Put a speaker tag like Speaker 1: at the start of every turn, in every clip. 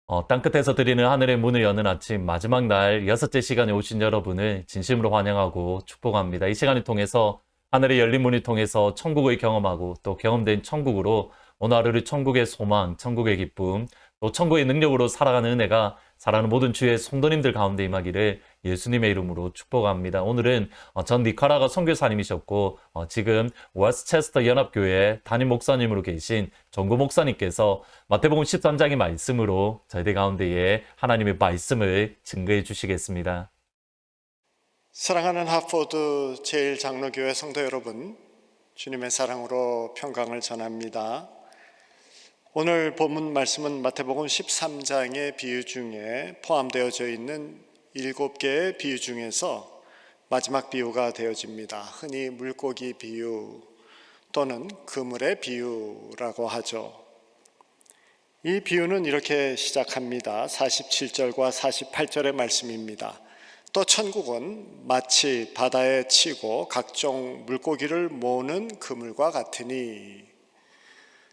Speaker 1: 땅끝에서 드리는 하늘의 문을 여는 아침 마지막 날 여섯째 시간에 오신 여러분을 진심으로 환영하고 축복합니다. 이 시간을 통해서 하늘의 열린 문을 통해서 천국을 경험하고 또 경험된 천국으로 오늘 하루를 천국의 소망, 천국의 기쁨, 또 천국의 능력으로 살아가는 은혜가 사랑하는 모든 주의 성도님들 가운데 임하기를 예수님의 이름으로 축복합니다. 오늘은 전 니카라가 선교사님이셨고 지금 웨스체스터 연합교회 담임 목사님으로 계신 정구 목사님께서 마태복음 13장의 말씀으로 저희들 가운데에 하나님의 말씀을 증거해 주시겠습니다.
Speaker 2: 사랑하는 하포드 제일장로교회 성도 여러분, 주님의 사랑으로 평강을 전합니다. 오늘 본문 말씀은 마태복음 13장의 비유 중에 포함되어져 있는 7개의 비유 중에서 마지막 비유가 되어집니다. 흔히 물고기 비유 또는 그물의 비유라고 하죠. 이 비유는 이렇게 시작합니다. 47절과 48절의 말씀입니다. 또 천국은 마치 바다에 치고 각종 물고기를 모으는 그물과 같으니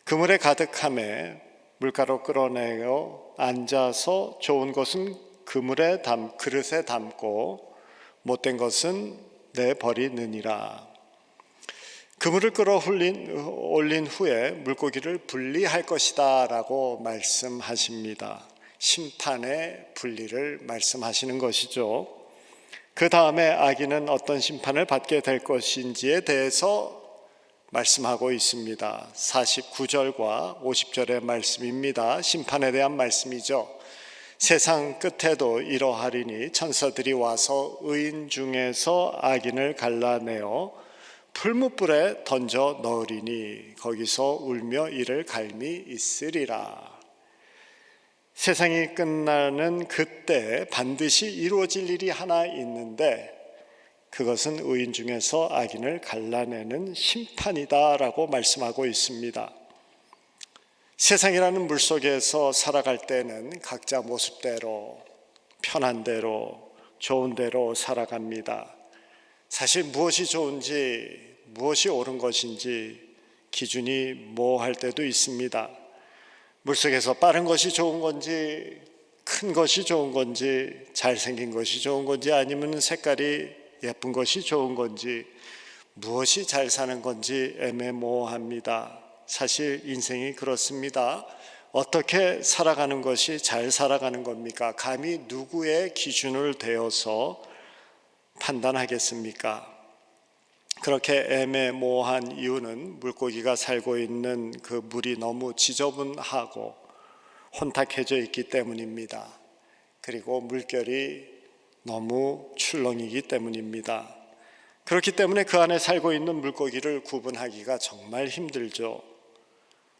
Speaker 2: 그물에 가득함에 물가로 끌어내어 앉아서 좋은 것은 그릇에 담고 못된 것은 내버리느니라. 그물을 끌어 올린 후에 물고기를 분리할 것이다 라고 말씀하십니다. 심판의 분리를 말씀하시는 것이죠. 그 다음에 아기는 어떤 심판을 받게 될 것인지에 대해서 말씀하고 있습니다. 49절과 50절의 말씀입니다. 심판에 대한 말씀이죠. 세상 끝에도 이러하리니 천사들이 와서 의인 중에서 악인을 갈라내어 풀무불에 던져 넣으리니 거기서 울며 이를 갈미 있으리라. 세상이 끝나는 그때 반드시 이루어질 일이 하나 있는데 그것은 의인 중에서 악인을 갈라내는 심판이다라고 말씀하고 있습니다. 세상이라는 물속에서 살아갈 때는 각자 모습대로 편한 대로 좋은 대로 살아갑니다. 사실 무엇이 좋은지 무엇이 옳은 것인지 기준이 모호할 때도 있습니다. 물속에서 빠른 것이 좋은 건지 큰 것이 좋은 건지 잘생긴 것이 좋은 건지 아니면 색깔이 예쁜 것이 좋은 건지 무엇이 잘 사는 건지 애매모호합니다. 사실 인생이 그렇습니다. 어떻게 살아가는 것이 잘 살아가는 겁니까? 감히 누구의 기준을 대어서 판단하겠습니까? 그렇게 애매모호한 이유는 물고기가 살고 있는 그 물이 너무 지저분하고 혼탁해져 있기 때문입니다. 그리고 물결이 너무 출렁이기 때문입니다. 그렇기 때문에 그 안에 살고 있는 물고기를 구분하기가 정말 힘들죠.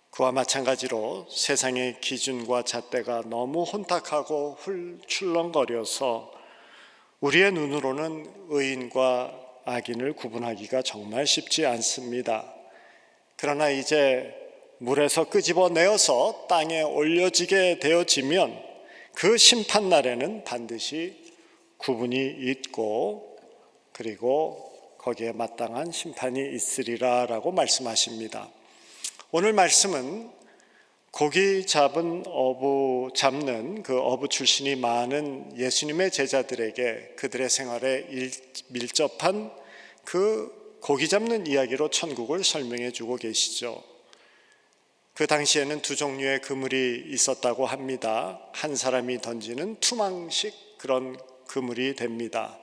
Speaker 2: 그와 마찬가지로 세상의 기준과 잣대가 너무 혼탁하고 출렁거려서 우리의 눈으로는 의인과 악인을 구분하기가 정말 쉽지 않습니다. 그러나 이제 물에서 끄집어내어서 땅에 올려지게 되어지면 그 심판날에는 반드시 구분이 있고 그리고 거기에 마땅한 심판이 있으리라 라고 말씀하십니다. 오늘 말씀은 고기 잡는 그 어부 출신이 많은 예수님의 제자들에게 그들의 생활에 밀접한 그 고기 잡는 이야기로 천국을 설명해 주고 계시죠. 그 당시에는 두 종류의 그물이 있었다고 합니다. 한 사람이 던지는 투망식 그런 그물이 됩니다.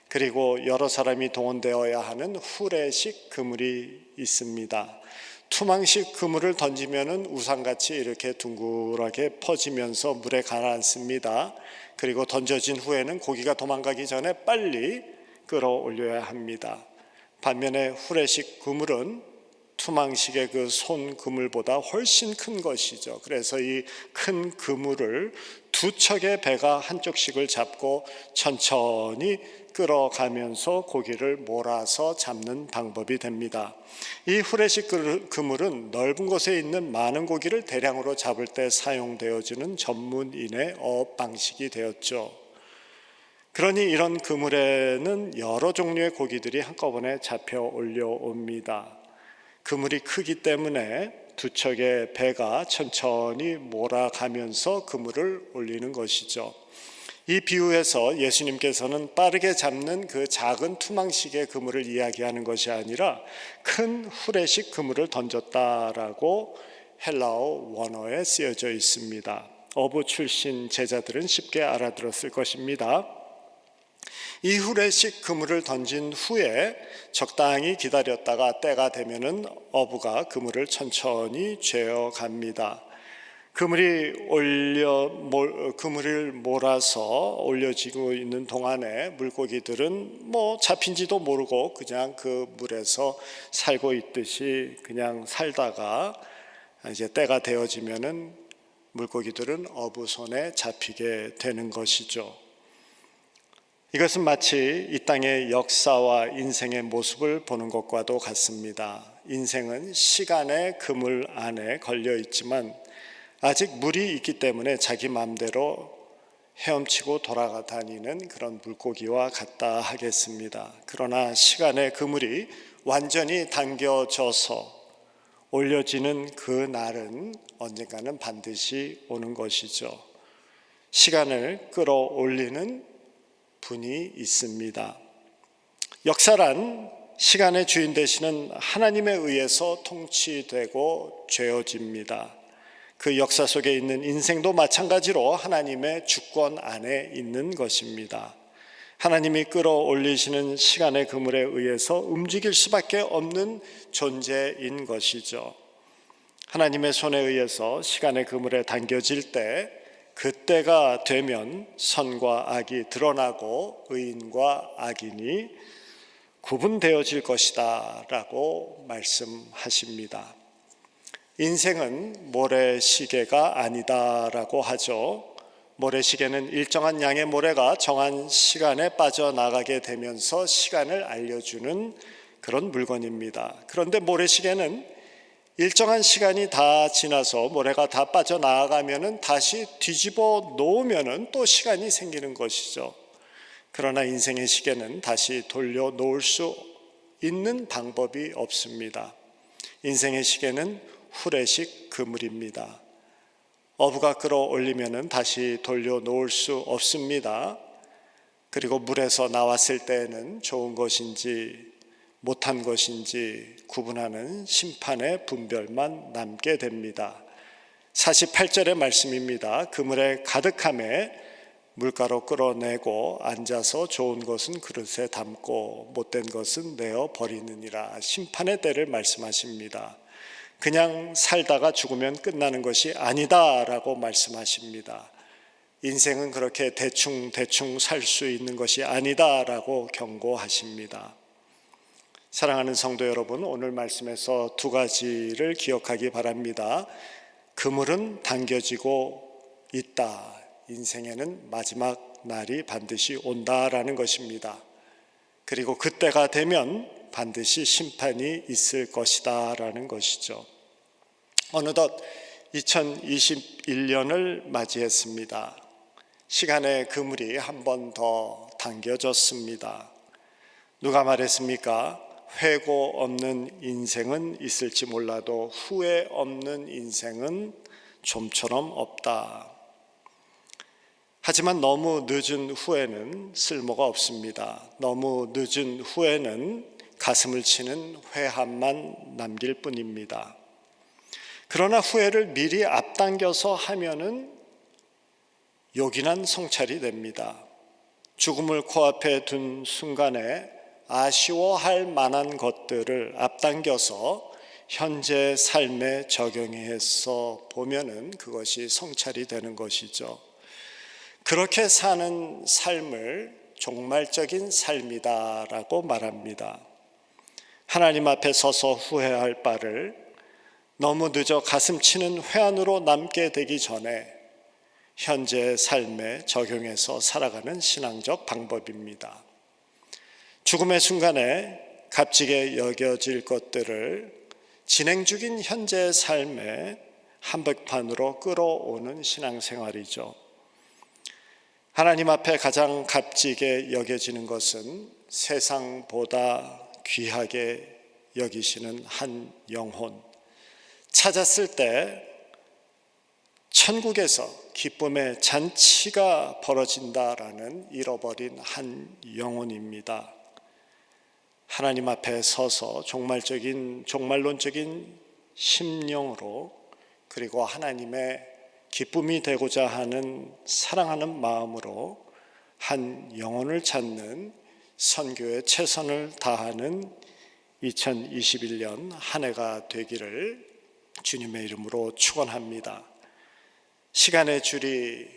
Speaker 2: 그리고 여러 사람이 동원되어야 하는 후레식 그물이 있습니다. 투망식 그물을 던지면은 우산같이 이렇게 둥글하게 퍼지면서 물에 가라앉습니다. 그리고 던져진 후에는 고기가 도망가기 전에 빨리 끌어올려야 합니다. 반면에 후레식 그물은 투망식의 그 손 그물보다 훨씬 큰 것이죠. 그래서 이 큰 그물을 두 척의 배가 한쪽씩을 잡고 천천히 끌어가면서 고기를 몰아서 잡는 방법이 됩니다. 이 후레식 그물은 넓은 곳에 있는 많은 고기를 대량으로 잡을 때 사용되어지는 전문인의 어업 방식이 되었죠. 그러니 이런 그물에는 여러 종류의 고기들이 한꺼번에 잡혀 올려옵니다. 그물이 크기 때문에 두 척의 배가 천천히 몰아가면서 그물을 올리는 것이죠. 이 비유에서 예수님께서는 빠르게 잡는 그 작은 투망식의 그물을 이야기하는 것이 아니라 큰 후레식 그물을 던졌다라고 헬라어 원어에 쓰여져 있습니다. 어부 출신 제자들은 쉽게 알아들었을 것입니다. 이 후레식 그물을 던진 후에 적당히 기다렸다가 때가 되면은 어부가 그물을 천천히 죄어 갑니다. 그물을 몰아서 올려지고 있는 동안에 물고기들은 잡힌지도 모르고 그냥 그 물에서 살고 있듯이 그냥 살다가 이제 때가 되어지면은 물고기들은 어부 손에 잡히게 되는 것이죠. 이것은 마치 이 땅의 역사와 인생의 모습을 보는 것과도 같습니다. 인생은 시간의 그물 안에 걸려 있지만 아직 물이 있기 때문에 자기 마음대로 헤엄치고 돌아다니는 그런 물고기와 같다 하겠습니다. 그러나 시간의 그물이 완전히 당겨져서 올려지는 그 날은 언젠가는 반드시 오는 것이죠. 시간을 끌어올리는 분이 있습니다. 역사란 시간의 주인 되시는 하나님에 의해서 통치되고 죄어집니다. 그 역사 속에 있는 인생도 마찬가지로 하나님의 주권 안에 있는 것입니다. 하나님이 끌어올리시는 시간의 그물에 의해서 움직일 수밖에 없는 존재인 것이죠. 하나님의 손에 의해서 시간의 그물에 당겨질 때 그때가 되면 선과 악이 드러나고 의인과 악인이 구분되어질 것이다 라고 말씀하십니다. 인생은 모래시계가 아니다라고 하죠. 모래시계는 일정한 양의 모래가 정한 시간에 빠져나가게 되면서 시간을 알려주는 그런 물건입니다. 그런데 모래시계는 일정한 시간이 다 지나서 모래가 다 빠져나가면은 다시 뒤집어 놓으면은 또 시간이 생기는 것이죠. 그러나 인생의 시계는 다시 돌려 놓을 수 있는 방법이 없습니다. 인생의 시계는 후레식 그물입니다. 어부가 끌어올리면은 다시 돌려 놓을 수 없습니다. 그리고 물에서 나왔을 때에는 좋은 것인지 못한 것인지 구분하는 심판의 분별만 남게 됩니다. 48절의 말씀입니다. 그물에 가득함에 물가로 끌어내고 앉아서 좋은 것은 그릇에 담고 못된 것은 내어 버리느니라. 심판의 때를 말씀하십니다. 그냥 살다가 죽으면 끝나는 것이 아니다라고 말씀하십니다. 인생은 그렇게 대충 살 수 있는 것이 아니다라고 경고하십니다. 사랑하는 성도 여러분, 오늘 말씀에서 두 가지를 기억하기 바랍니다. 그물은 당겨지고 있다. 인생에는 마지막 날이 반드시 온다라는 것입니다. 그리고 그때가 되면 반드시 심판이 있을 것이다 라는 것이죠. 어느덧 2021년을 맞이했습니다. 시간의 그물이 한 번 더 당겨졌습니다. 누가 말했습니까? 회고 없는 인생은 있을지 몰라도 후회 없는 인생은 좀처럼 없다. 하지만 너무 늦은 후회는 쓸모가 없습니다. 너무 늦은 후회는 가슴을 치는 회한만 남길 뿐입니다. 그러나 후회를 미리 앞당겨서 하면은 요긴한 성찰이 됩니다. 죽음을 코앞에 둔 순간에 아쉬워할 만한 것들을 앞당겨서 현재 삶에 적용해서 보면은 그것이 성찰이 되는 것이죠. 그렇게 사는 삶을 종말적인 삶이다라고 말합니다. 하나님 앞에 서서 후회할 바를 너무 늦어 가슴 치는 회한으로 남게 되기 전에 현재 삶에 적용해서 살아가는 신앙적 방법입니다. 죽음의 순간에 값지게 여겨질 것들을 진행 중인 현재 삶의 한복판으로 끌어오는 신앙생활이죠. 하나님 앞에 가장 값지게 여겨지는 것은 세상보다 귀하게 여기시는 한 영혼, 찾았을 때 천국에서 기쁨의 잔치가 벌어진다라는 잃어버린 한 영혼입니다. 하나님 앞에 서서 종말론적인 심령으로, 그리고 하나님의 기쁨이 되고자 하는 사랑하는 마음으로 한 영혼을 찾는 선교에 최선을 다하는 2021년 한 해가 되기를 주님의 이름으로 축원합니다. 시간의 줄이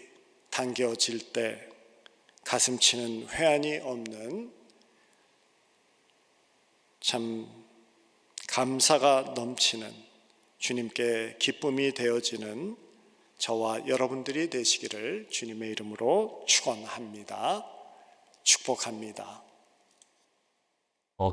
Speaker 2: 당겨질 때 가슴 치는 회한이 없는, 참 감사가 넘치는, 주님께 기쁨이 되어지는 저와 여러분들이 되시기를 주님의 이름으로 축원합니다. 축복합니다.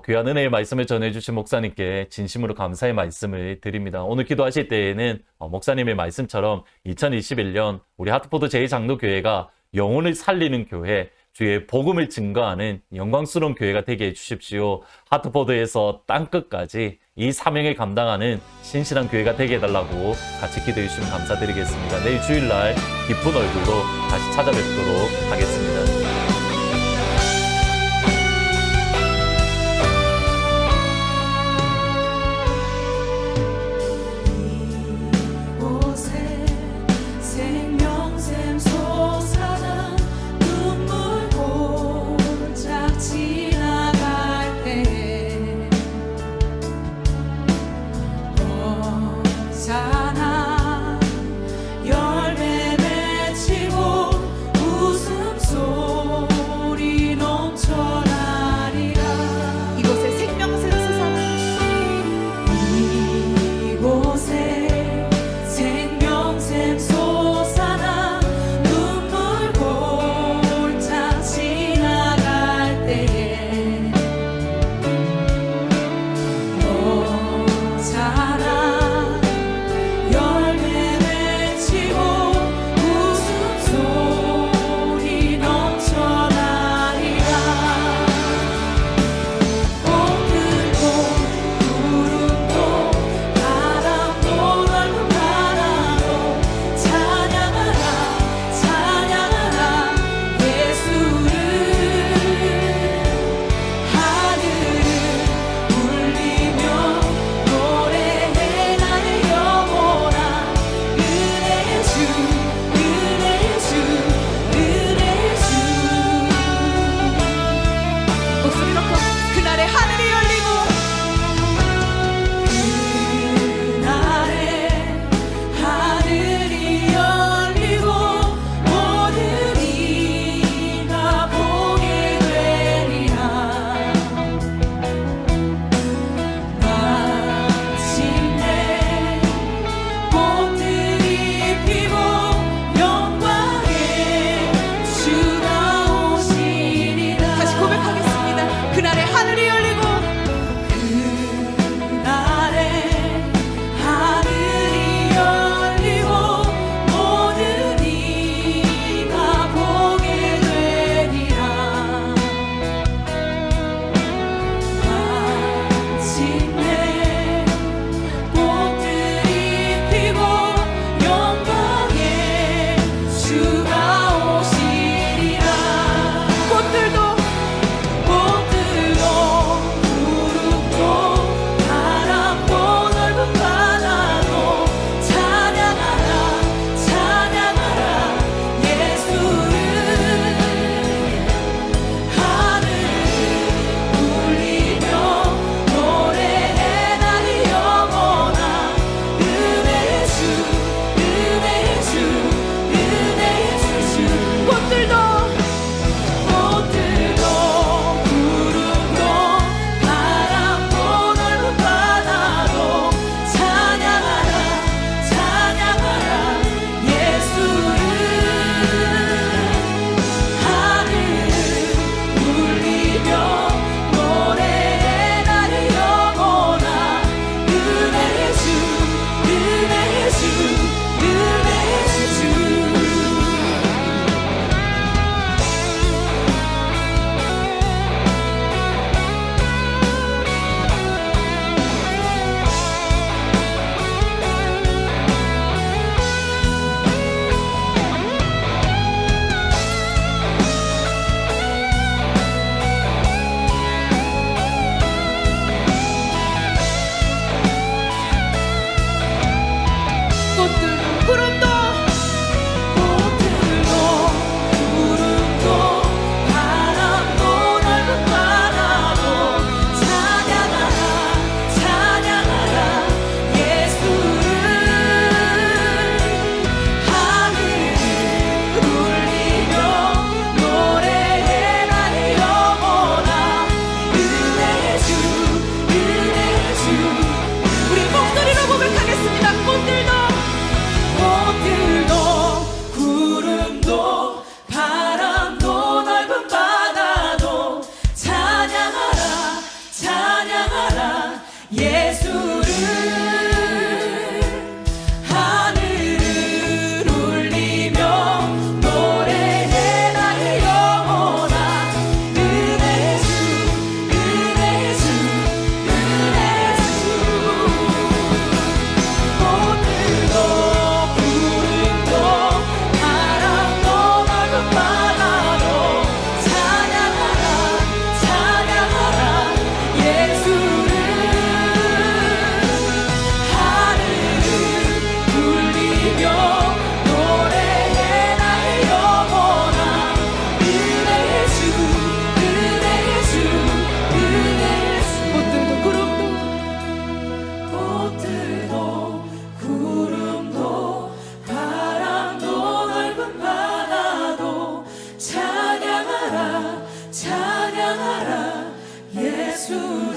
Speaker 1: 귀한 은혜의 말씀을 전해주신 목사님께 진심으로 감사의 말씀을 드립니다. 오늘 기도하실 때에는 목사님의 말씀처럼 2021년 우리 하트포드 제2장로교회가 영혼을 살리는 교회, 주의 복음을 증거하는 영광스러운 교회가 되게 해주십시오. 하트포드에서 땅끝까지 이 사명을 감당하는 신실한 교회가 되게 해달라고 같이 기도해 주시면 감사드리겠습니다. 내일 주일날 기쁜 얼굴로 다시 찾아뵙도록 하겠습니다.
Speaker 3: 이곳에 생명샘 솟아나 예수